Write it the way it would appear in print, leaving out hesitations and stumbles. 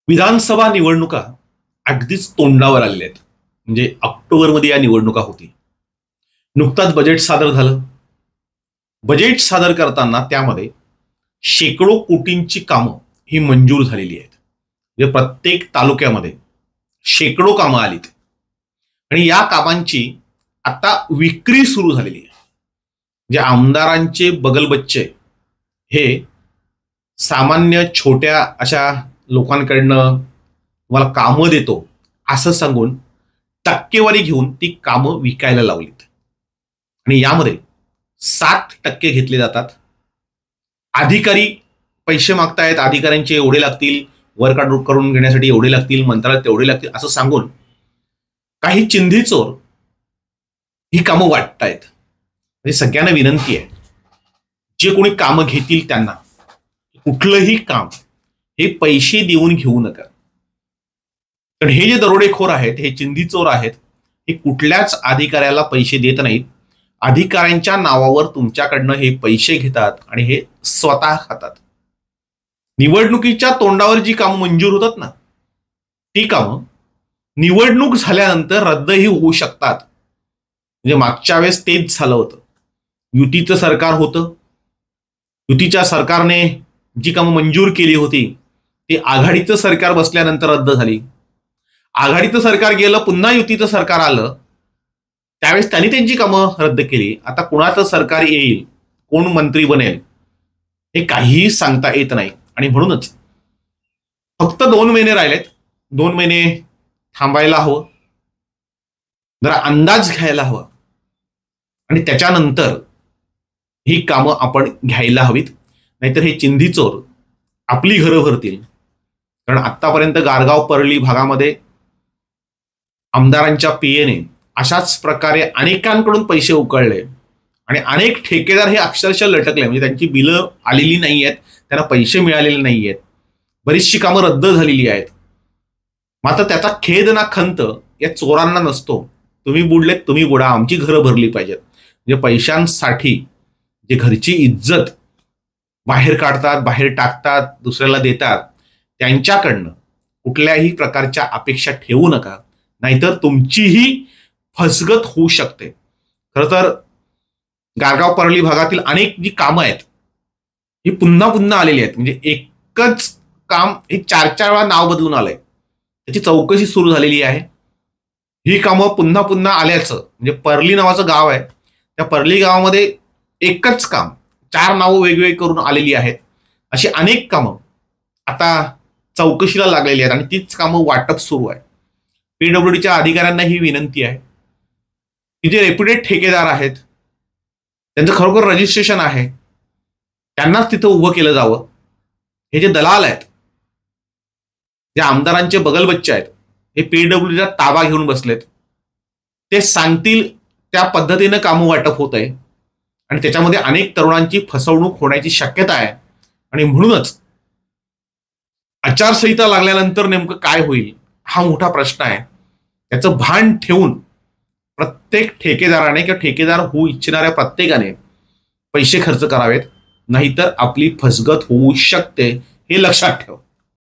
विधानसभा निवडणुका अगदीच तोंडावर आलेल्या आहेत. म्हणजे ऑक्टोबरमध्ये या निवडणुका होतील. नुकताच बजेट सादर झालं. बजेट सादर करताना त्यामध्ये शेकडो कोटींची कामं ही मंजूर झालेली आहेत. म्हणजे प्रत्येक तालुक्यामध्ये शेकडो कामं आलीत आणि या कामांची आता विक्री सुरू झालेली आहे. जे आमदारांचे बगलबच्चे हे सामान्य छोट्या अशा लोकांकडनं तुम्हाला कामं देतो असं सांगून टक्केवारी घेऊन ती कामं विकायला लावलीत आणि यामध्ये 60% घेतले जातात. अधिकारी पैसे मागतायत, अधिकाऱ्यांचे एवढे लागतील, वर्क ऑर्डर करून घेण्यासाठी एवढे लागतील, मंत्रालयात तेवढे लागतील असं सांगून काही चिंधी चोर ही कामं वाटतायत. म्हणजे सगळ्यांना विनंती आहे, जे कोणी कामं घेतील त्यांना कुठलंही काम हे पैसे देऊन घेऊ नका. कारण हे जे दरोडेखोर आहेत, हे चिंधी चोर आहेत, हे कुठल्याच अधिकाऱ्याला पैसे देत नाहीत. अधिकाऱ्यांच्या नावावर तुमच्याकडनं हे पैसे घेतात आणि हे स्वतः खातात. निवडणुकीच्या तोंडावर जी कामं मंजूर होतात ना, ती कामं निवडणूक झाल्यानंतर रद्दही होऊ शकतात. म्हणजे मागच्या वेळेस तेच झालं होतं. युतीचं सरकार होतं. युतीच्या सरकारने जी कामं मंजूर केली होती ती आघाडीचं सरकार बसल्यानंतर रद्द झाली. आघाडीचं सरकार गेलं, पुन्हा युतीचं सरकार आलं, त्यावेळेस त्यांनी त्यांची कामं रद्द केली. आता कुणाचं सरकार येईल, कोण मंत्री बनेल हे काहीही सांगता येत नाही. आणि म्हणूनच फक्त 2 महिने राहिलेत. 2 महिने थांबायला हवं, जरा अंदाज घ्यायला हवा आणि त्याच्यानंतर ही कामं आपण घ्यायला हवीत. नाहीतर हे चिंधी चोर आपली घरं भरतील. कारण आतापर्यंत गारगाव परळी भागामध्ये आमदारांच्या पीएने अशाच प्रकारे अनेकांकडून पैसे उकळले आणि अनेक ठेकेदार हे अक्षरशः लटकले. म्हणजे त्यांची बिलं आलेली नाही आहेत, त्यांना पैसे मिळालेले नाही आहेत, बरीचशी कामं रद्द झालेली आहेत. मात्र त्याचा खेद ना खंत या चोरांना नसतो. तुम्ही बुडलेत, तुम्ही बुडा, आमची घरं भरली पाहिजेत. म्हणजे पैशांसाठी जे घरची इज्जत बाहेर काढतात, बाहेर टाकतात, दुसऱ्याला देतात, त्यांच्याकडनं कुठल्याही प्रकारच्या अपेक्षा ठेवू नका, नाहीतर तुमचीही फसगत होऊ शकते. खरं तर गारगाव परळी भागातील अनेक जी कामं आहेत ही पुन्हा पुन्हा आलेली आहेत. म्हणजे एकच काम हे 4-4 वेळा नाव बदलून आलंय. त्याची चौकशी सुरू झालेली आहे. ही कामं पुन्हा पुन्हा आल्याचं म्हणजे परली नावाचं गाव आहे, त्या परली गावामध्ये एकच काम 4 नावं वेगवेगळी करून आलेली आहेत. अशी अनेक कामं आता चौकशीला लागलेली आहेत आणि तीच कामं वाटप सुरू आहे. पीडब्ल्यूडीच्या अधिकाऱ्यांना ही विनंती आहे की जे रेप्युटेड ठेकेदार आहेत, त्यांचं खरोखर रजिस्ट्रेशन आहे, त्यांनाच तिथं उभं केलं जावं. हे जे दलाल आहेत, जे आमदारांचे बगलबच्चे आहेत, हे पीडब्ल्यूडीचा ताबा घेऊन बसलेत. ते सांगतील त्या पद्धतीनं कामं वाटप होत आहे आणि त्याच्यामध्ये अनेक तरुणांची फसवणूक होण्याची शक्यता आहे. आणि म्हणूनच आचारसंहिता लागल्यानंतर नेमकं काय होईल हा मोठा प्रश्न आहे. त्याचं भान ठेवून प्रत्येक ठेकेदाराने किंवा ठेकेदार होऊ इच्छिणाऱ्या प्रत्येकाने पैसे खर्च करावेत, नाहीतर आपली फसगत होऊ शकते, हे लक्षात ठेवा.